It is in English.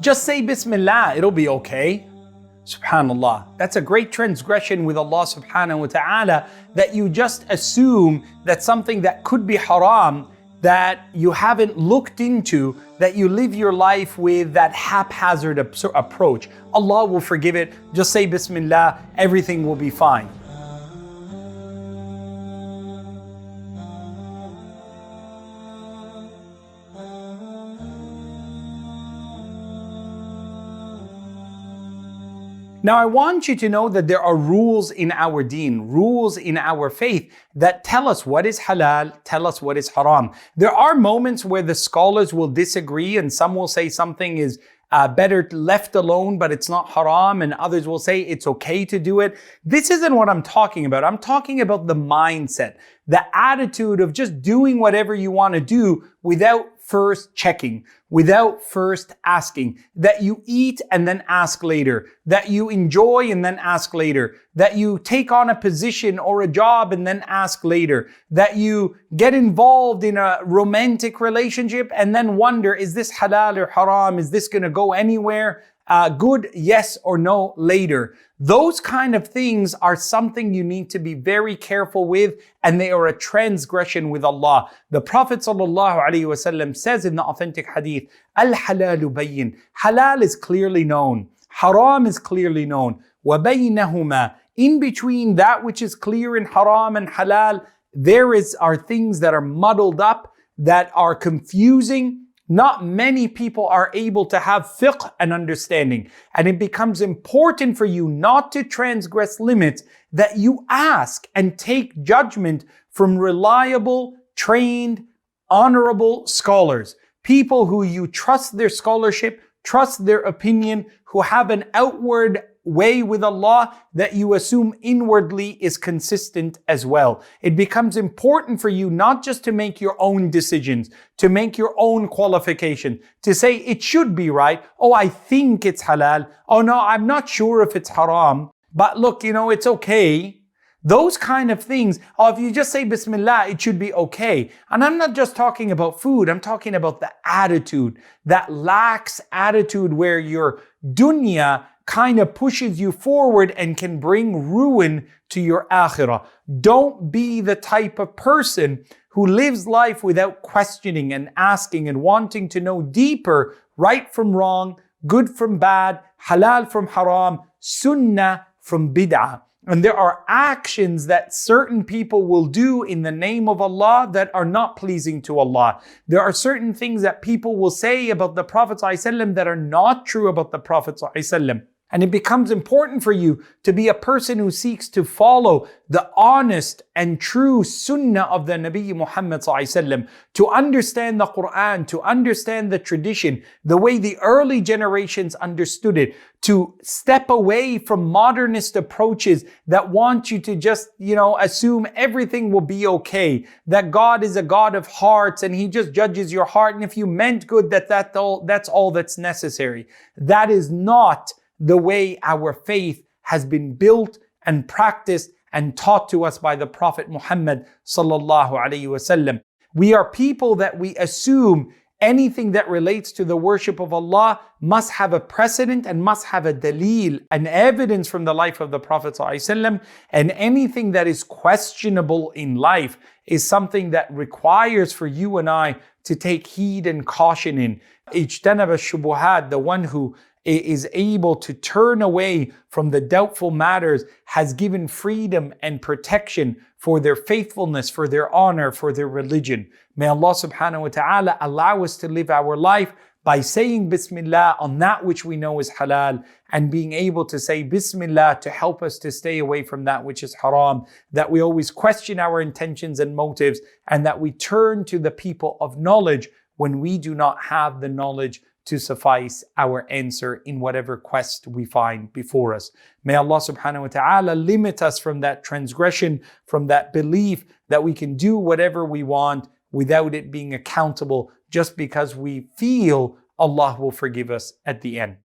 Just say Bismillah, it'll be okay. Subhanallah, that's a great transgression with Allah subhanahu wa ta'ala, that you just assume that something that could be haram, that you haven't looked into, that you live your life with that haphazard approach. Allah will forgive it. Just say Bismillah, everything will be fine. Now, I want you to know that there are rules in our deen, rules in our faith that tell us what is halal, tell us what is haram. There are moments where the scholars will disagree, and some will say something is better left alone, but it's not haram, and others will say it's okay to do it. This isn't what I'm talking about. I'm talking about the mindset, the attitude of just doing whatever you want to do without first checking, without first asking, that you eat and then ask later, that you enjoy and then ask later, that you take on a position or a job and then ask later, that you get involved in a romantic relationship and then wonder, is this halal or haram? Is this going to go anywhere? Good, yes or no, later. Those kind of things are something you need to be very careful with, and they are a transgression with Allah. The Prophet ﷺ says in the authentic hadith, Al-halalu bayyin. Halal is clearly known. Haram is clearly known. وَبَيْنَهُمَا. In between that which is clear in haram and halal, there are things that are muddled up, that are confusing. Not many people are able to have fiqh and understanding. And it becomes important for you not to transgress limits, that you ask and take judgment from reliable, trained, honorable scholars. People who you trust their scholarship, trust their opinion, who have an outward way with Allah that you assume inwardly is consistent as well. It becomes important for you not just to make your own decisions, to make your own qualification, to say it should be right. Oh, I think it's halal. Oh no, I'm not sure if it's haram. But look, it's okay. Those kind of things. Oh, if you just say Bismillah, it should be okay. And I'm not just talking about food. I'm talking about the attitude, that lax attitude where your dunya kind of pushes you forward and can bring ruin to your akhirah. Don't be the type of person who lives life without questioning and asking and wanting to know deeper, right from wrong, good from bad, halal from haram, sunnah from bid'ah. And there are actions that certain people will do in the name of Allah that are not pleasing to Allah. There are certain things that people will say about the Prophet ﷺ that are not true about the Prophet ﷺ. And it becomes important for you to be a person who seeks to follow the honest and true sunnah of the Nabi Muhammad ﷺ, to understand the Quran, to understand the tradition, the way the early generations understood it, to step away from modernist approaches that want you to just, assume everything will be okay, that God is a God of hearts and He just judges your heart. And if you meant good, that's all that's necessary. That is not the way our faith has been built and practiced and taught to us by the Prophet Muhammad sallallahu alaihi wasallam. We are people that we assume anything that relates to the worship of Allah must have a precedent and must have a dalil, an evidence from the life of the Prophet ﷺ. And anything that is questionable in life is something that requires for you and I to take heed and caution in. Ijtanaba shubuhat, the one who is able to turn away from the doubtful matters, has given freedom and protection for their faithfulness, for their honor, for their religion. May Allah subhanahu wa ta'ala allow us to live our life by saying Bismillah on that which we know is halal, and being able to say Bismillah to help us to stay away from that which is haram, that we always question our intentions and motives, and that we turn to the people of knowledge when we do not have the knowledge to suffice our answer in whatever quest we find before us. May Allah subhanahu wa ta'ala limit us from that transgression, from that belief that we can do whatever we want without it being accountable, just because we feel Allah will forgive us at the end.